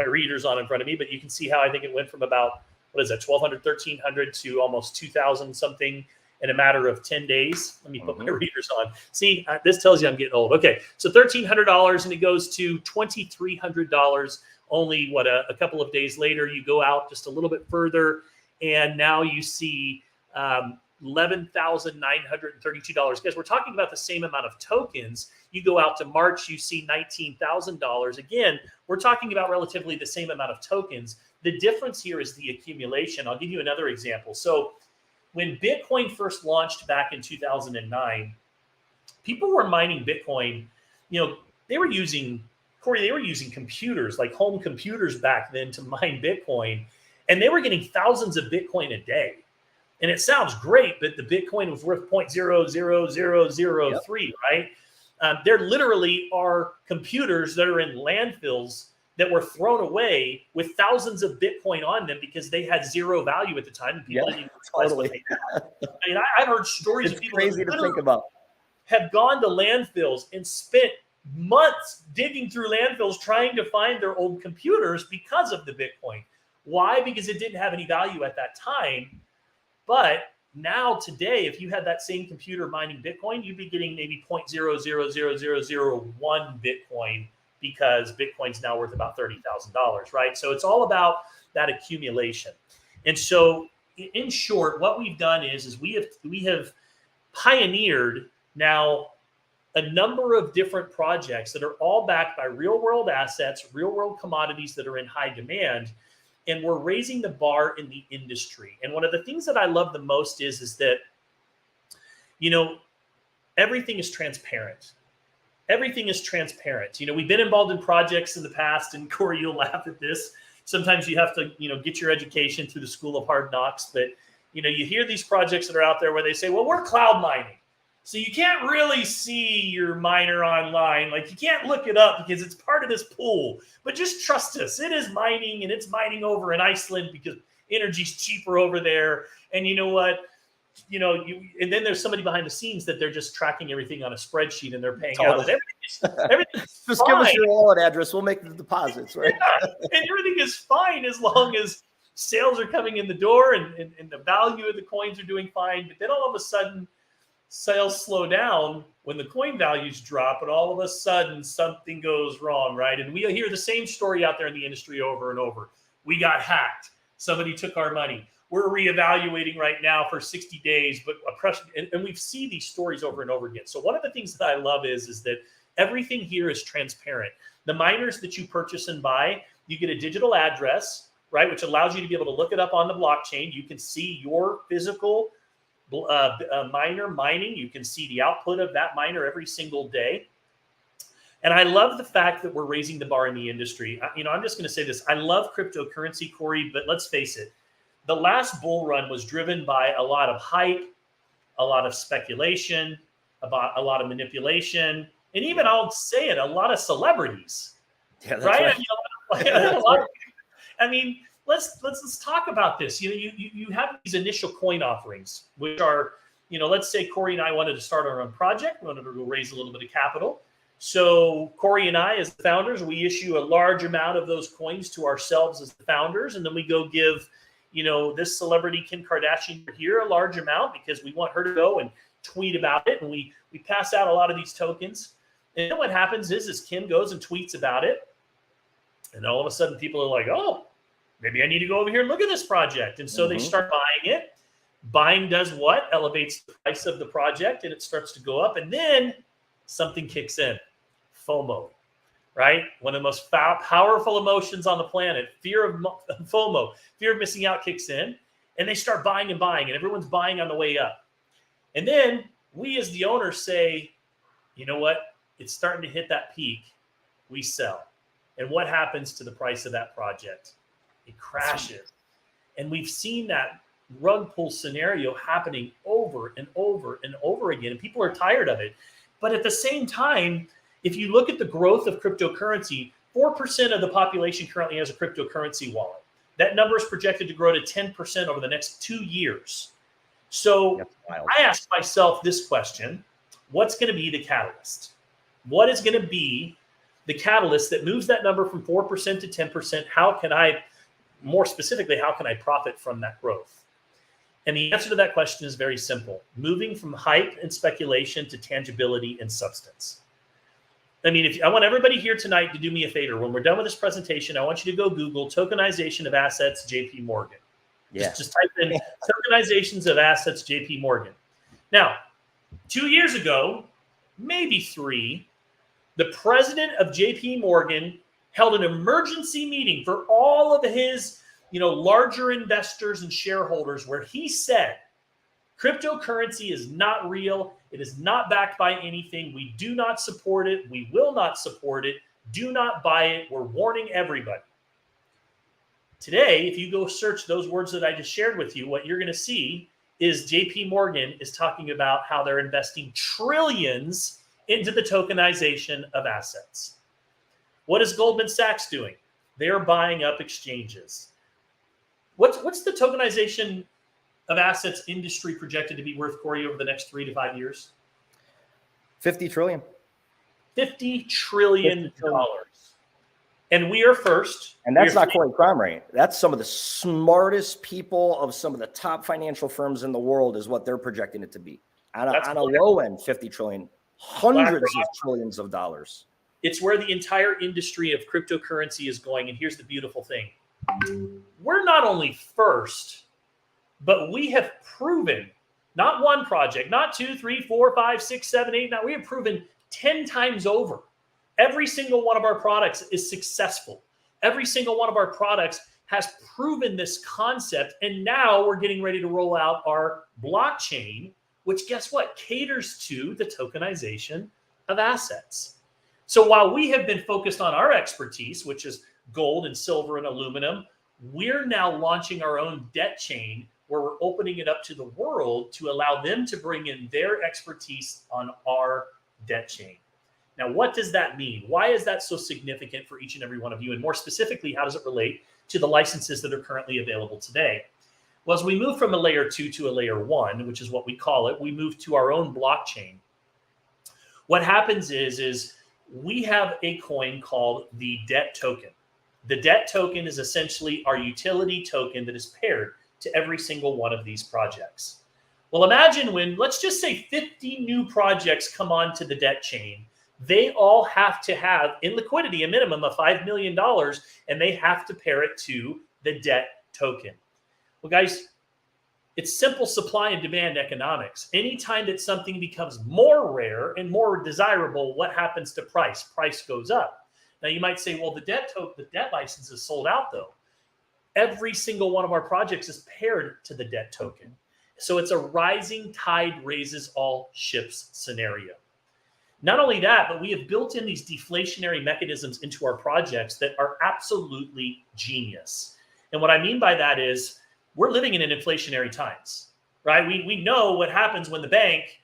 readers on in front of me, but you can see how I think it went from about, 1,200, 1,300 to almost 2,000 something in a matter of 10 days. Let me put my readers on. See, this tells you I'm getting old. Okay, so $1,300 and it goes to $2,300 only, a couple of days later. You go out just a little bit further, and now you see $11,932. Guys, we're talking about the same amount of tokens. You go out to March, you see $19,000. Again, we're talking about relatively the same amount of tokens. The difference here is the accumulation. I'll give you another example. So when Bitcoin first launched back in 2009, people were mining Bitcoin. They were using, Cory, computers, like home computers back then, to mine Bitcoin, and they were getting thousands of Bitcoin a day. And it sounds great, but the Bitcoin was worth 0.00003, right? There literally are computers that are in landfills that were thrown away with thousands of Bitcoin on them because they had zero value at the time. And people didn't even totally. I've heard stories of people crazy to think about. Have gone to landfills and spent months digging through landfills trying to find their old computers because of the Bitcoin. Why? Because it didn't have any value at that time. But now today, if you had that same computer mining Bitcoin, you'd be getting maybe 0.000001 Bitcoin, because Bitcoin's now worth about $30,000, right? So it's all about that accumulation. And so in short, what we've done is we have pioneered now a number of different projects that are all backed by real world assets, real world commodities that are in high demand. And we're raising the bar in the industry. And one of the things that I love the most is that, everything is transparent. Everything is transparent. We've been involved in projects in the past, and Cory, you'll laugh at this. Sometimes you have to, get your education through the School of Hard Knocks. But, you hear these projects that are out there where they say, well, we're cloud mining. So you can't really see your miner online. Like, you can't look it up because it's part of this pool. But just trust us. It is mining, and it's mining over in Iceland because energy's cheaper over there. And you know what? And then there's somebody behind the scenes that they're just tracking everything on a spreadsheet, and they're paying out. And everything's just fine. Give us your wallet address. We'll make the deposits, right? Yeah. And everything is fine as long as sales are coming in the door and the value of the coins are doing fine. But then all of a sudden, sales slow down when the coin values drop, and all of a sudden something goes wrong, right? And we hear the same story out there in the industry over and over. We got hacked. Somebody took our money. We're reevaluating right now for 60 days, but and we see these stories over and over again. So one of the things that I love is that everything here is transparent. The miners that you purchase and buy, you get a digital address, right, which allows you to be able to look it up on the blockchain. You can see your physical miner mining. You can see the output of that miner every single day. And I love the fact that we're raising the bar in the industry. I'm just going to say this. I love cryptocurrency, Cory, but let's face it. The last bull run was driven by a lot of hype, a lot of speculation, about a lot of manipulation, and even, I'll say it, a lot of celebrities. Yeah, that's right. Let's talk about this. You have these initial coin offerings, which are, let's say Cory and I wanted to start our own project. We wanted to raise a little bit of capital. So Cory and I, as the founders, we issue a large amount of those coins to ourselves as the founders, and then we go give, this celebrity Kim Kardashian here a large amount because we want her to go and tweet about it, and we pass out a lot of these tokens. And then what happens is Kim goes and tweets about it, and all of a sudden people are like, oh, maybe I need to go over here and look at this project. And so they start buying it. Buying does what? Elevates the price of the project, and it starts to go up. And then something kicks in. FOMO, right? One of the most powerful emotions on the planet. Fear of FOMO, fear of missing out, kicks in. And they start buying and buying, and everyone's buying on the way up. And then we as the owners say, you know what? It's starting to hit that peak. We sell. And what happens to the price of that project? It crashes. And we've seen that rug pull scenario happening over and over and over again. And people are tired of it. But at the same time, if you look at the growth of cryptocurrency, 4% of the population currently has a cryptocurrency wallet. That number is projected to grow to 10% over the next 2 years. So I ask myself this question: what's going to be the catalyst? What is going to be the catalyst that moves that number from 4% to 10%? How can I, more specifically, how can I profit from that growth? And the answer to that question is very simple: moving from hype and speculation to tangibility and substance. I mean, I want everybody here tonight to do me a favor. When we're done with this presentation, I want you to go Google tokenization of assets JP Morgan. Yeah. Just type in tokenizations of assets JP Morgan. Now, 2 years ago, maybe 3, the president of JP Morgan held an emergency meeting for all of his, larger investors and shareholders, where he said, cryptocurrency is not real. It is not backed by anything. We do not support it. We will not support it. Do not buy it. We're warning everybody. Today, if you go search those words that I just shared with you, what you're going to see is JP Morgan is talking about how they're investing trillions into the tokenization of assets. What is Goldman Sachs doing? They're buying up exchanges. What's the tokenization of assets industry projected to be worth, Cory, over the next 3 to 5 years? 50 trillion. $50 trillion. And we are first. And that's not Cory Kromray. That's some of the smartest people of some of the top financial firms in the world is what they're projecting it to be. On a low end, 50 trillion, hundreds of trillions of dollars. It's where the entire industry of cryptocurrency is going. And here's the beautiful thing. We're not only first, but we have proven, not one project, not 2, 3, 4, 5, 6, 7, 8. Now we have proven 10 times over. Every single one of our products is successful. Every single one of our products has proven this concept. And now we're getting ready to roll out our blockchain, which, guess what, caters to the tokenization of assets. So while we have been focused on our expertise, which is gold and silver and aluminum, we're now launching our own debt chain, where we're opening it up to the world to allow them to bring in their expertise on our debt chain. Now, what does that mean? Why is that so significant for each and every one of you? And more specifically, how does it relate to the licenses that are currently available today? Well, as we move from a layer 2 to a layer 1, which is what we call it, we move to our own blockchain. What happens is we have a coin called the debt token. The debt token is essentially our utility token that is paired to every single one of these projects. Well, imagine when, let's just say 50 new projects come onto the debt chain. They all have to have in liquidity a minimum of $5 million, and they have to pair it to the debt token. Well, guys, it's simple supply and demand economics. Anytime that something becomes more rare and more desirable, what happens to price? Price goes up. Now, you might say, well, the debt license is sold out, though. Every single one of our projects is paired to the debt token. So it's a rising tide raises all ships scenario. Not only that, but we have built in these deflationary mechanisms into our projects that are absolutely genius. And what I mean by that is we're living in inflationary times, right? We know what happens when the bank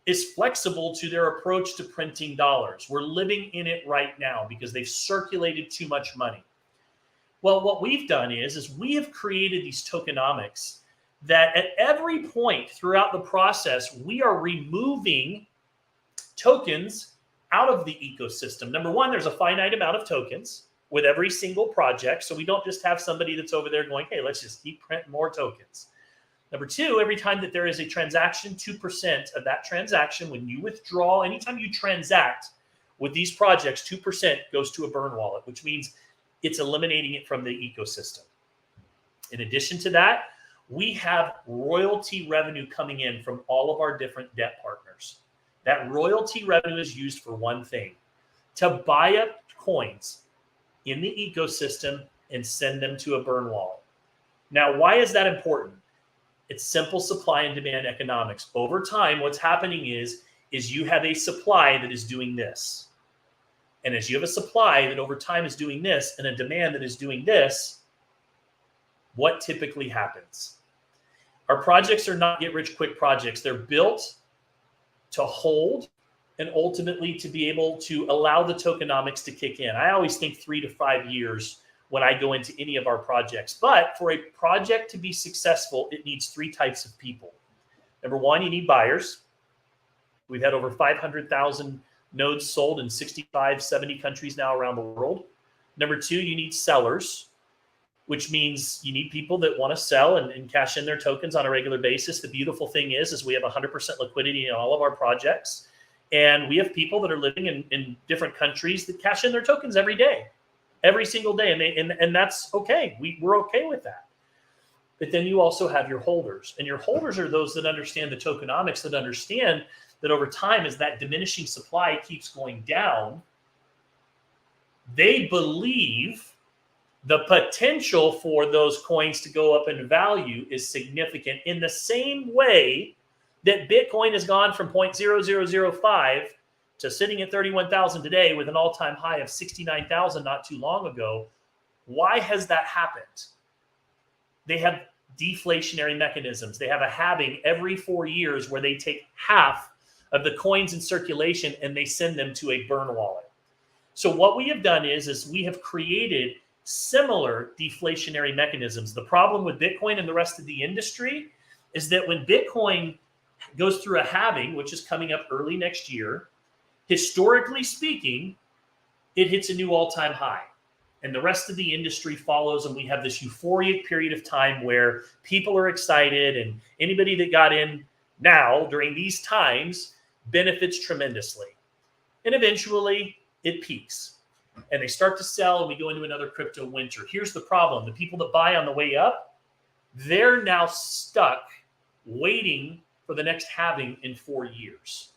is flexible to their approach to printing dollars. We're living in it right now because they've circulated too much money. Well, what we've done is we have created these tokenomics that at every point throughout the process, we are removing tokens out of the ecosystem. Number one, there's a finite amount of tokens with every single project. So we don't just have somebody that's over there going, hey, let's just keep printing more tokens. Number two, every time that there is a transaction, 2% of that transaction, when you withdraw, anytime you transact with these projects, 2% goes to a burn wallet, which means it's eliminating it from the ecosystem. In addition to that, we have royalty revenue coming in from all of our different debt partners. That royalty revenue is used for one thing, to buy up coins in the ecosystem and send them to a burn wallet. Now, why is that important? It's simple supply and demand economics. Over time, what's happening is you have a supply that is doing this. And as you have a supply that over time is doing this and a demand that is doing this, what typically happens? Our projects are not get-rich-quick projects. They're built to hold and ultimately to be able to allow the tokenomics to kick in. I always think 3 to 5 years when I go into any of our projects. But for a project to be successful, it needs 3 types of people. Number one, you need buyers. We've had over 500,000 nodes sold in 65, 70 countries now around the world. Number two, you need sellers, which means you need people that want to sell and cash in their tokens on a regular basis. The beautiful thing is we have 100% liquidity in all of our projects. And we have people that are living in different countries that cash in their tokens every day, every single day. And that's okay. We're okay with that. But then you also have your holders. And your holders are those that understand the tokenomics, that understand that over time, as that diminishing supply keeps going down, they believe the potential for those coins to go up in value is significant, in the same way that Bitcoin has gone from 0.0005 to sitting at 31,000 today with an all-time high of 69,000 not too long ago. Why has that happened? They have deflationary mechanisms. They have a halving every 4 years where they take half of the coins in circulation and they send them to a burn wallet. So what we have done is we have created similar deflationary mechanisms. The problem with Bitcoin and the rest of the industry is that when Bitcoin goes through a halving, which is coming up early next year, historically speaking, it hits a new all-time high. And the rest of the industry follows, and we have this euphoric period of time where people are excited, and anybody that got in now during these times benefits tremendously. And eventually it peaks and they start to sell, and we go into another crypto winter. Here's the problem. The people that buy on the way up, they're now stuck waiting for the next halving in 4 years.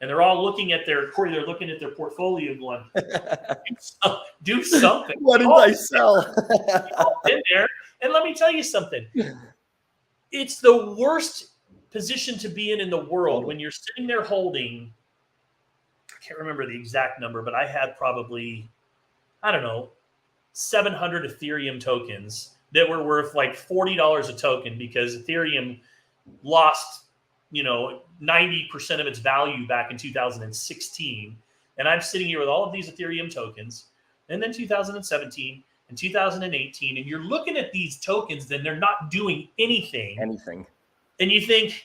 And they're all looking at Cory, they're looking at their portfolio going, do something. What did I sell? In there. And let me tell you something. It's the worst position to be in the world when you're sitting there holding, I can't remember the exact number, but I had probably, 700 Ethereum tokens that were worth like $40 a token because Ethereum lost, 90% of its value back in 2016. And I'm sitting here with all of these Ethereum tokens, and then 2017 and 2018, and you're looking at these tokens, then they're not doing anything. And you think,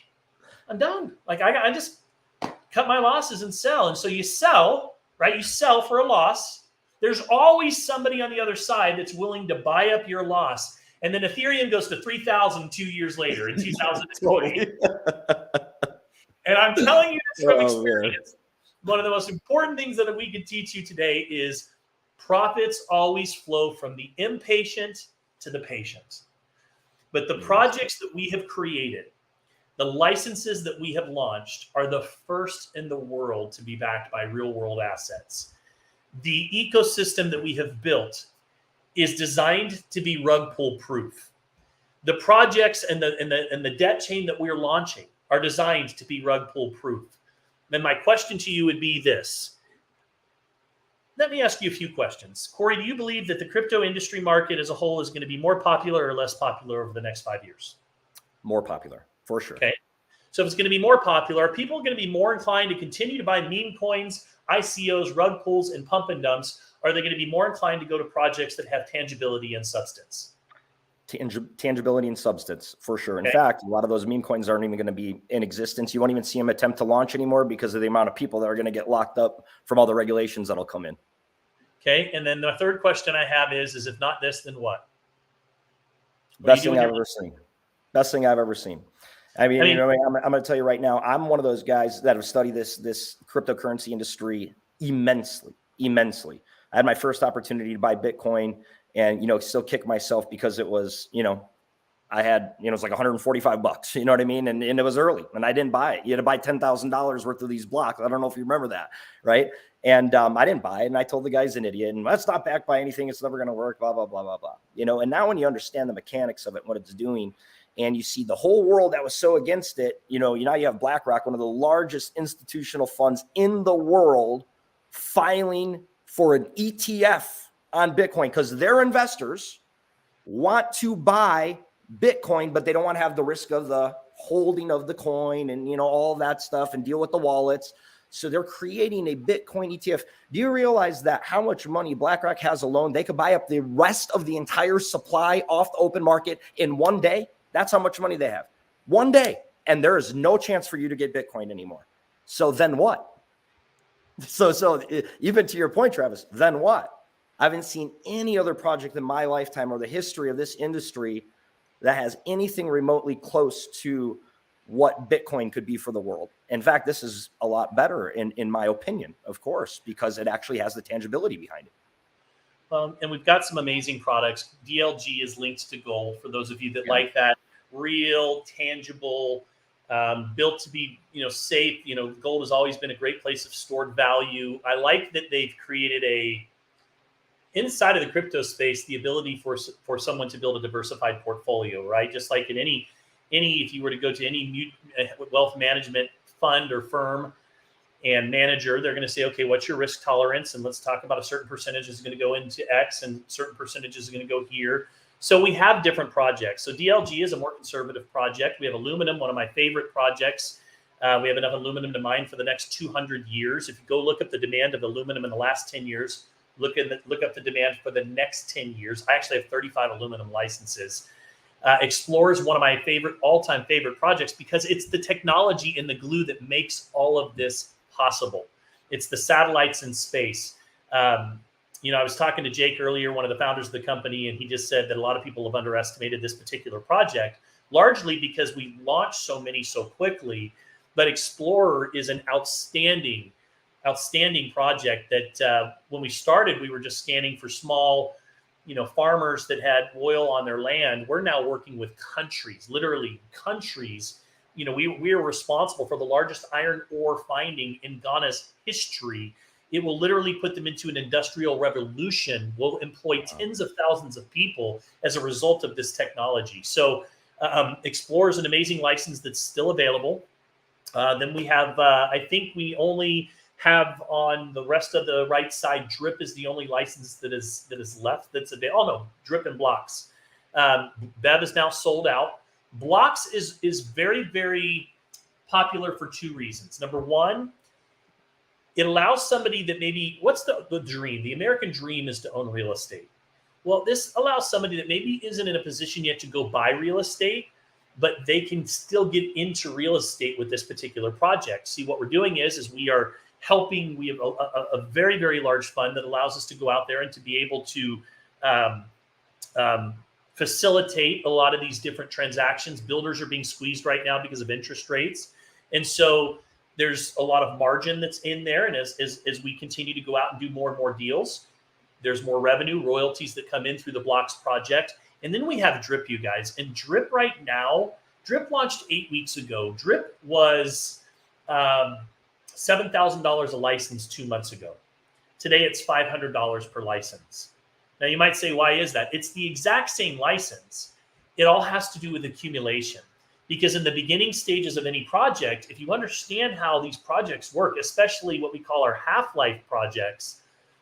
I'm done. Like I just cut my losses and sell. And so you sell, right? You sell for a loss. There's always somebody on the other side that's willing to buy up your loss. And then Ethereum goes to 3,000 2 years later in 2020. And I'm telling you this from experience. One of the most important things that we could teach you today is profits always flow from the impatient to the patient. But the projects that we have created, the licenses that we have launched, are the first in the world to be backed by real world assets. The ecosystem that we have built is designed to be rug pull proof. The projects and the debt chain that we're launching are designed to be rug pull proof. Then my question to you would be this. Let me ask you a few questions. Cory, do you believe that the crypto industry market as a whole is going to be more popular or less popular over the next 5 years? More popular, for sure. Okay. So if it's going to be more popular, are people going to be more inclined to continue to buy meme coins, ICOs, rug pulls, and pump and dumps? Are they going to be more inclined to go to projects that have tangibility and substance? Tangibility and substance, for sure. In fact, a lot of those meme coins aren't even going to be in existence. You won't even see them attempt to launch anymore because of the amount of people that are going to get locked up from all the regulations that'll come in. Okay. And then the third question I have is if not this, then what? Best thing I've ever seen. Best thing I've ever seen. I mean, you know, I'm going to tell you right now, I'm one of those guys that have studied this cryptocurrency industry immensely. I had my first opportunity to buy Bitcoin and, you know, still kick myself because it was, you know, I had, you know, it was like $145, you know what I mean? And it was early and I didn't buy it. You had to buy $10,000 worth of these blocks. I don't know if you remember that. Right. And I didn't buy it. And I told the guy's an idiot and that's not backed by anything. It's never going to work, blah, blah, blah, blah, blah. You know, and now when you understand the mechanics of it, what it's doing, and you see the whole world that was so against it, you know, you have BlackRock, one of the largest institutional funds in the world, filing for an ETF on Bitcoin because their investors want to buy Bitcoin, but they don't want to have the risk of the holding of the coin and, you know, all that stuff and deal with the wallets. So they're creating a Bitcoin ETF. Do you realize that how much money BlackRock has alone? They could buy up the rest of the entire supply off the open market in one day. That's how much money they have. One day. And there is no chance for you to get Bitcoin anymore. So then what? So even to your point, Travis, then what? I haven't seen any other project in my lifetime or the history of this industry that has anything remotely close to what Bitcoin could be for the world. In fact, this is a lot better in my opinion, of course, because it actually has the tangibility behind it. And we've got some amazing products. DLG is linked to gold for those of you that like that real, tangible, built to be, you know, safe. You know, gold has always been a great place of stored value. I like that they've created inside of the crypto space, the ability for someone to build a diversified portfolio, right? Just like in any, if you were to go to any wealth management fund or firm and manager, they're going to say, okay, what's your risk tolerance? And let's talk about a certain percentage is going to go into X and certain percentages are going to go here. So we have different projects. So DLG is a more conservative project. We have aluminum, one of my favorite projects. We have enough aluminum to mine for the next 200 years. If you go look up the demand of aluminum in the last 10 years, look up the demand for the next 10 years. I actually have 35 aluminum licenses. Explorer is one of my all-time favorite projects because it's the technology and the glue that makes all of this possible. It's the satellites in space. You know, I was talking to Jake earlier, one of the founders of the company, and he just said that a lot of people have underestimated this particular project, largely because we launched so many so quickly. But Explorer is an outstanding project that when we started, we were just scanning for small, you know, farmers that had oil on their land. We're now working with countries, literally countries. You know, we are responsible for the largest iron ore finding in Ghana's history. It will literally put them into an industrial revolution. We'll employ tens of thousands of people as a result of this technology. So Explorer is an amazing license that's still available. Then we have, I think we only have on the rest of the right side, Drip is the only license that is left that's available. Oh no, Drip and Blocks. Bev is now sold out. Blocks is very, very popular for two reasons. Number one, it allows somebody that maybe, what's the dream? The American dream is to own real estate. Well, this allows somebody that maybe isn't in a position yet to go buy real estate, but they can still get into real estate with this particular project. See, what we're doing is we are helping. We have a very, very large fund that allows us to go out there and to be able to facilitate a lot of these different transactions. Builders are being squeezed right now because of interest rates. And so there's a lot of margin that's in there. And as we continue to go out and do more and more deals, there's more revenue, royalties that come in through the Blocks project. And then we have Drip, you guys. And Drip right now, Drip launched 8 weeks ago. Drip was $7,000 a license 2 months ago. Today, it's $500 per license. Now, you might say, why is that? It's the exact same license. It all has to do with accumulation. Because in the beginning stages of any project, if you understand how these projects work, especially what we call our half-life projects,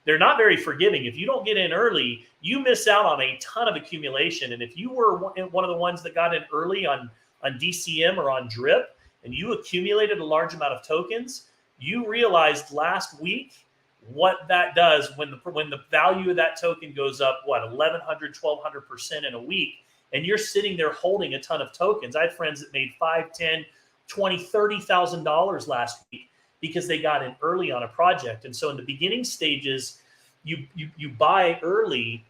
they're not very forgiving. If you don't get in early, you miss out on a ton of accumulation. And if you were one of the ones that got in early on DCM or on Drip, and you accumulated a large amount of tokens, you realized last week what that does when the value of that token goes up, 1,100, 1,200% in a week, and you're sitting there holding a ton of tokens. I had friends that made $5,000, $10,000, $20,000, $30,000 last week because they got in early on a project. And so in the beginning stages, you buy early,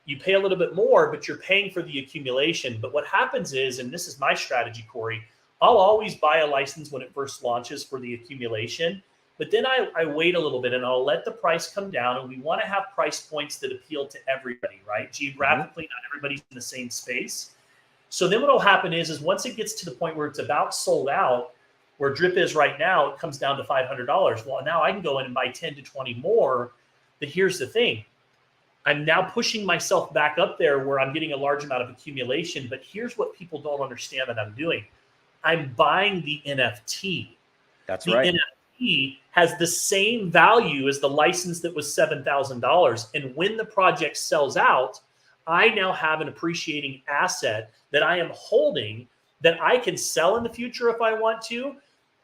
you pay a little bit more, but you're paying for the accumulation. But what happens is, and this is my strategy, Cory, I'll always buy a license when it first launches for the accumulation. But then I wait a little bit and I'll let the price come down. And we want to have price points that appeal to everybody, right? Geographically, not everybody's in the same space. So then what will happen is once it gets to the point where it's about sold out, where Drip is right now, it comes down to $500. Well, now I can go in and buy 10 to 20 more. But here's the thing. I'm now pushing myself back up there where I'm getting a large amount of accumulation. But here's what people don't understand that I'm doing. I'm buying the NFT. That's right. The NFT has the same value as the license that was $7,000. And when the project sells out, I now have an appreciating asset that I am holding that I can sell in the future if I want to.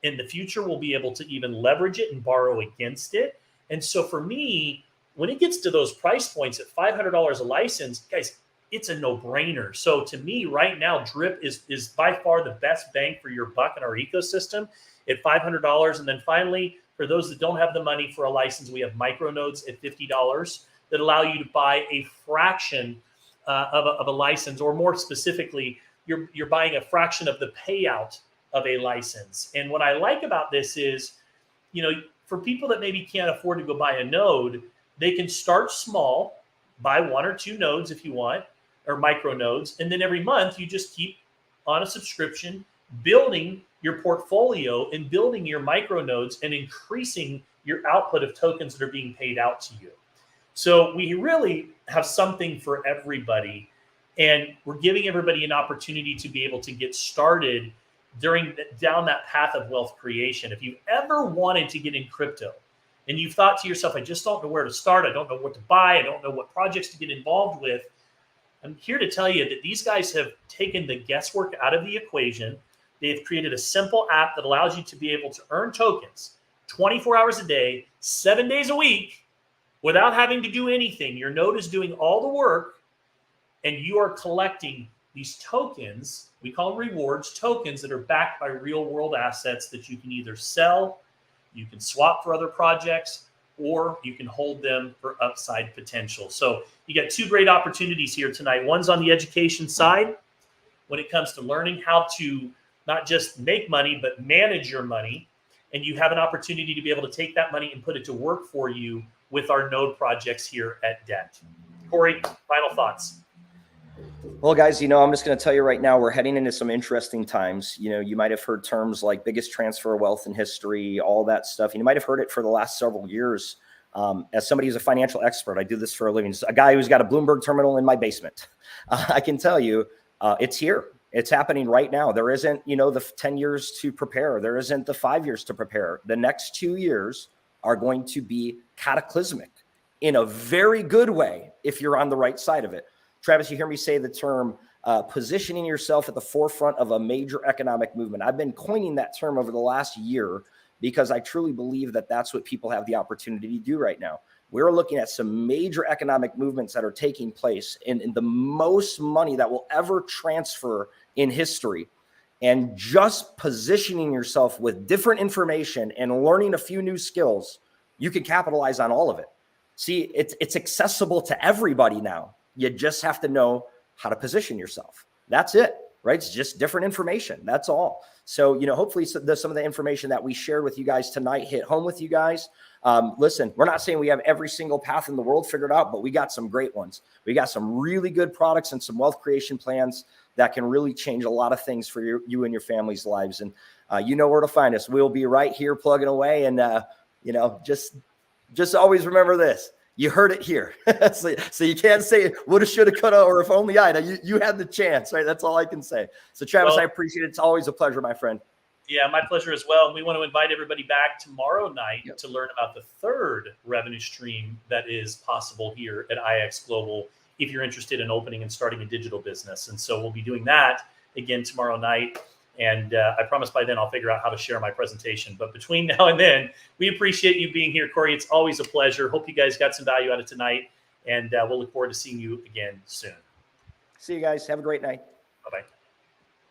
In the future, we'll be able to even leverage it and borrow against it. And so for me, when it gets to those price points at $500 a license, guys, it's a no-brainer. So to me right now, Drip is by far the best bang for your buck in our ecosystem at $500. And then finally, for those that don't have the money for a license, we have micronodes at $50 that allow you to buy a fraction of a license, or more specifically, you're buying a fraction of the payout of a license. And what I like about this is, for people that maybe can't afford to go buy a node, they can start small, buy 1 or 2 nodes if you want, or micro nodes. And then every month you just keep on a subscription, building your portfolio and building your micro nodes and increasing your output of tokens that are being paid out to you. So we really have something for everybody. And we're giving everybody an opportunity to be able to get started down that path of wealth creation. If you've ever wanted to get in crypto and you've thought to yourself, I just don't know where to start, I don't know what to buy, I don't know what projects to get involved with, I'm here to tell you that these guys have taken the guesswork out of the equation. They've created a simple app that allows you to be able to earn tokens 24 hours a day, 7 days a week, without having to do anything. Your node is doing all the work, and you are collecting these tokens. We call them rewards, tokens that are backed by real world assets that you can either sell, you can swap for other projects, or you can hold them for upside potential. So you got 2 great opportunities here tonight. One's on the education side when it comes to learning how to not just make money, but manage your money. And you have an opportunity to be able to take that money and put it to work for you with our node projects here at Dent. Cory, final thoughts. Well, guys, I'm just going to tell you right now, we're heading into some interesting times. You might have heard terms like biggest transfer of wealth in history, all that stuff. You might have heard it for the last several years. As somebody who's a financial expert, I do this for a living. A guy who's got a Bloomberg terminal in my basement. I can tell you it's here. It's happening right now. There isn't, the 10 years to prepare. There isn't the 5 years to prepare. The next 2 years are going to be cataclysmic in a very good way if you're on the right side of it. Travis, you hear me say the term positioning yourself at the forefront of a major economic movement. I've been coining that term over the last year because I truly believe that that's what people have the opportunity to do right now. We're looking at some major economic movements that are taking place, and the most money that will ever transfer in history and just positioning yourself with different information and learning a few new skills, you can capitalize on all of it. See, it's accessible to everybody now. You just have to know how to position yourself. That's it, right? It's just different information. That's all. So, hopefully some of the information that we shared with you guys tonight hit home with you guys. Listen, we're not saying we have every single path in the world figured out, but we got some great ones. We got some really good products and some wealth creation plans that can really change a lot of things for you and your family's lives. And you know where to find us. We'll be right here plugging away. And, just always remember this. You heard it here. so you can't say woulda, shoulda, coulda, or if only I. You had the chance, right? That's all I can say. So Travis, I appreciate it. It's always a pleasure, my friend. Yeah, my pleasure as well. And we want to invite everybody back tomorrow night to learn about the third revenue stream that is possible here at IX Global if you're interested in opening and starting a digital business. And so we'll be doing that again tomorrow night. And I promise by then I'll figure out how to share my presentation. But between now and then, we appreciate you being here, Cory. It's always a pleasure. Hope you guys got some value out of tonight. And we'll look forward to seeing you again soon. See you guys. Have a great night. Bye-bye.